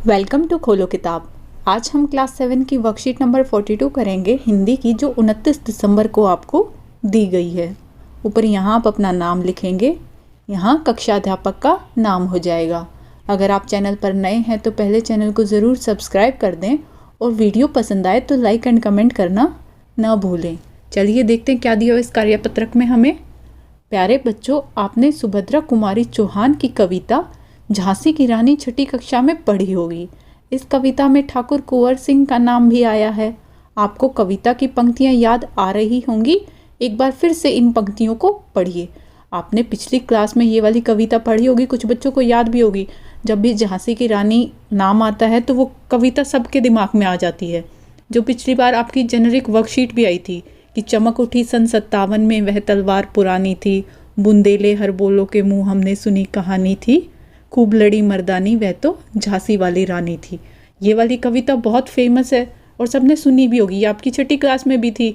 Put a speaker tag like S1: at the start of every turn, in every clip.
S1: Welcome to खोलो किताब। आज हम क्लास 7 की वर्कशीट नंबर 42 करेंगे हिंदी की, जो 29 दिसंबर को आपको दी गई है। ऊपर यहाँ आप अपना नाम लिखेंगे, यहाँ कक्षा अध्यापक का नाम हो जाएगा। अगर आप चैनल पर नए हैं तो पहले चैनल को ज़रूर सब्सक्राइब कर दें और वीडियो पसंद आए तो लाइक एंड कमेंट करना न भूलें। चलिए देखते हैं क्या दिया हुआ इस कार्यपत्रक में हमें। प्यारे बच्चों, आपने सुभद्रा कुमारी चौहान की कविता झांसी की रानी छठी कक्षा में पढ़ी होगी। इस कविता में ठाकुर कुंवर सिंह का नाम भी आया है। आपको कविता की पंक्तियां याद आ रही होंगी। एक बार फिर से इन पंक्तियों को पढ़िए। आपने पिछली क्लास में ये वाली कविता पढ़ी होगी, कुछ बच्चों को याद भी होगी। जब भी झांसी की रानी नाम आता है तो वो कविता सबके दिमाग में आ जाती है। जो पिछली बार आपकी जेनरिक वर्कशीट भी आई थी कि चमक उठी सन 57 में वह तलवार पुरानी थी, बुंदेले हर बोलो के मुँह हमने सुनी कहानी थी, खूब लड़ी मर्दानी वह तो झांसी वाली रानी थी। ये वाली कविता बहुत फेमस है और सबने सुनी भी होगी। ये आपकी छठी क्लास में भी थी,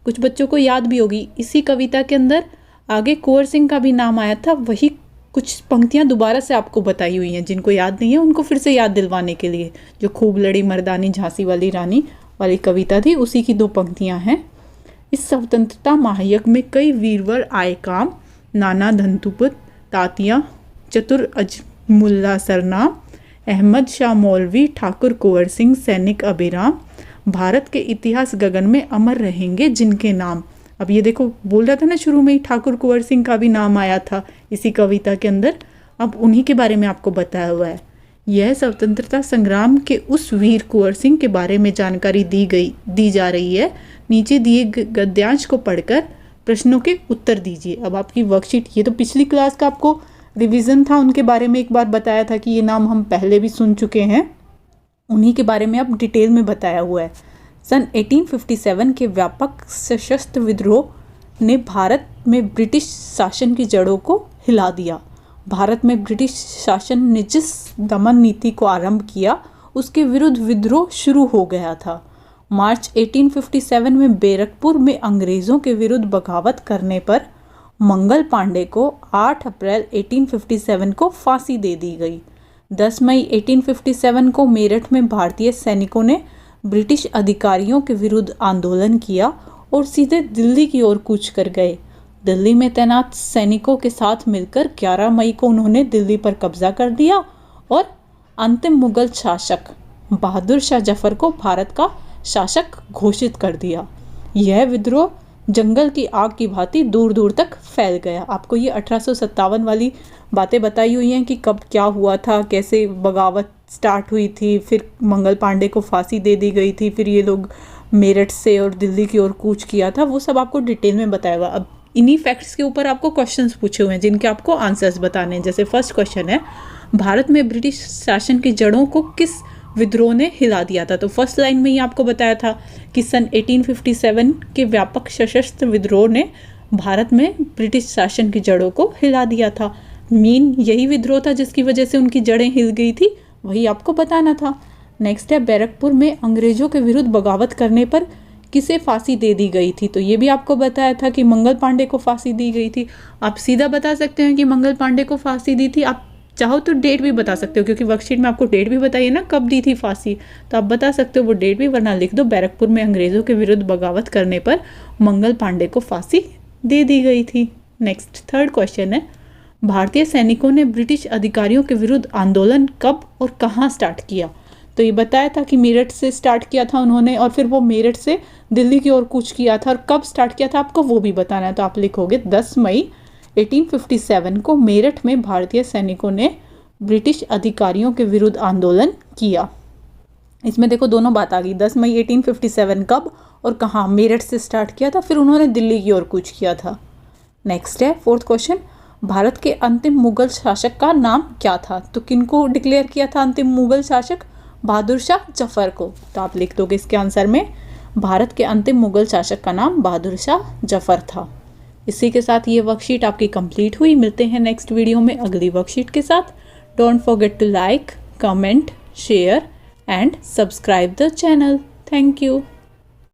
S1: कुछ बच्चों को याद भी होगी। इसी कविता के अंदर आगे कुंवर सिंह का भी नाम आया था। वही कुछ पंक्तियां दोबारा से आपको बताई हुई हैं, जिनको याद नहीं है उनको फिर से याद दिलवाने के लिए। जो खूब लड़ी मर्दानी झांसी वाली रानी वाली कविता थी, उसी की 2 पंक्तियां हैं। इस स्वतंत्रता महायज्ञ में कई वीरवर आए काम, नाना धनतुपुत तातिया चतुर मुल्ला सरनाम, अहमद शाह मौलवी ठाकुर कुंवर सिंह सैनिक अभिराम, भारत के इतिहास गगन में अमर रहेंगे जिनके नाम। अब ये देखो, बोल रहा था ना शुरू में ही ठाकुर कुंवर सिंह का भी नाम आया था इसी कविता के अंदर। अब उन्हीं के बारे में आपको बताया हुआ है। यह स्वतंत्रता संग्राम के उस वीर कुंवर सिंह के बारे में जानकारी दी जा रही है। नीचे दिए गद्यांश को पढ़कर प्रश्नों के उत्तर दीजिए। अब आपकी वर्कशीट, ये तो पिछली क्लास का आपको रिवीजन था, उनके बारे में एक बार बताया था कि ये नाम हम पहले भी सुन चुके हैं। उन्हीं के बारे में अब डिटेल में बताया हुआ है। सन 1857 के व्यापक सशस्त्र विद्रोह ने भारत में ब्रिटिश शासन की जड़ों को हिला दिया। भारत में ब्रिटिश शासन ने जिस दमन नीति को आरंभ किया, उसके विरुद्ध विद्रोह शुरू हो गया था। मार्च 1857 में बैरकपुर में अंग्रेज़ों के विरुद्ध बगावत करने पर मंगल पांडे को 8 अप्रैल 1857 को फांसी दे दी गई। 10 मई 1857 को मेरठ में भारतीय सैनिकों ने ब्रिटिश अधिकारियों के विरुद्ध आंदोलन किया और सीधे दिल्ली की ओर कूच कर गए। दिल्ली में तैनात सैनिकों के साथ मिलकर 11 मई को उन्होंने दिल्ली पर कब्जा कर दिया और अंतिम मुगल शासक बहादुर शाह जफर को भारत का शासक घोषित कर दिया। यह विद्रोह जंगल की आग की भांति दूर दूर तक फैल गया। आपको ये 1857 वाली बातें बताई हुई हैं कि कब क्या हुआ था, कैसे बगावत स्टार्ट हुई थी, फिर मंगल पांडे को फांसी दे दी गई थी, फिर ये लोग मेरठ से और दिल्ली की ओर कूच किया था। वो सब आपको डिटेल में बताया हुआ। अब इन्हीं फैक्ट्स के ऊपर आपको क्वेश्चंस पूछे हुए हैं जिनके आपको आंसर्स बताने हैं। जैसे फर्स्ट क्वेश्चन है, भारत में ब्रिटिश शासन की जड़ों को किस विद्रोह ने हिला दिया था? तो फर्स्ट लाइन में ही आपको बताया था कि सन 1857 के व्यापक सशस्त्र विद्रोह ने भारत में ब्रिटिश शासन की जड़ों को हिला दिया था। मेन यही विद्रोह था जिसकी वजह से उनकी जड़ें हिल गई थी, वही आपको बताना था। नेक्स्ट है, बैरकपुर में अंग्रेजों के विरुद्ध बगावत करने पर किसे फांसी दे दी गई थी? तो ये भी आपको बताया था कि मंगल पांडे को फांसी दी गई थी। आप सीधा बता सकते हैं कि मंगल पांडे को फांसी दी थी। आप चाहो तो डेट भी बता सकते हो, क्योंकि वर्कशीट में आपको डेट भी बताइए ना कब दी थी फांसी, तो आप बता सकते हो वो डेट भी, वरना लिख दो बैरकपुर में अंग्रेज़ों के विरुद्ध बगावत करने पर मंगल पांडे को फांसी दे दी गई थी। नेक्स्ट थर्ड क्वेश्चन है, भारतीय सैनिकों ने ब्रिटिश अधिकारियों के विरुद्ध आंदोलन कब और कहाँ स्टार्ट किया? तो ये बताया था कि मेरठ से स्टार्ट किया था उन्होंने, और फिर वो मेरठ से दिल्ली की ओर कूच किया था। और कब स्टार्ट किया था आपको वो भी बताना है। तो आप लिखोगे 10 मई 1857 को मेरठ में भारतीय सैनिकों ने ब्रिटिश अधिकारियों के विरुद्ध आंदोलन किया। इसमें देखो दोनों बात आ गई, 10 मई 1857 कब और कहाँ। मेरठ से स्टार्ट किया था, फिर उन्होंने दिल्ली की ओर कूच किया था। नेक्स्ट है फोर्थ क्वेश्चन, भारत के अंतिम मुगल शासक का नाम क्या था? तो किनको डिक्लेयर किया था अंतिम मुगल शासक? बहादुर शाह जफर को। तो आप लिख दोगे इसके आंसर में, भारत के अंतिम मुगल शासक का नाम बहादुर शाह जफर था। इसी के साथ ये वर्कशीट आपकी कंप्लीट हुई। मिलते हैं नेक्स्ट वीडियो में अगली वर्कशीट के साथ। Don't forget to like, comment, share and subscribe the channel. Thank you.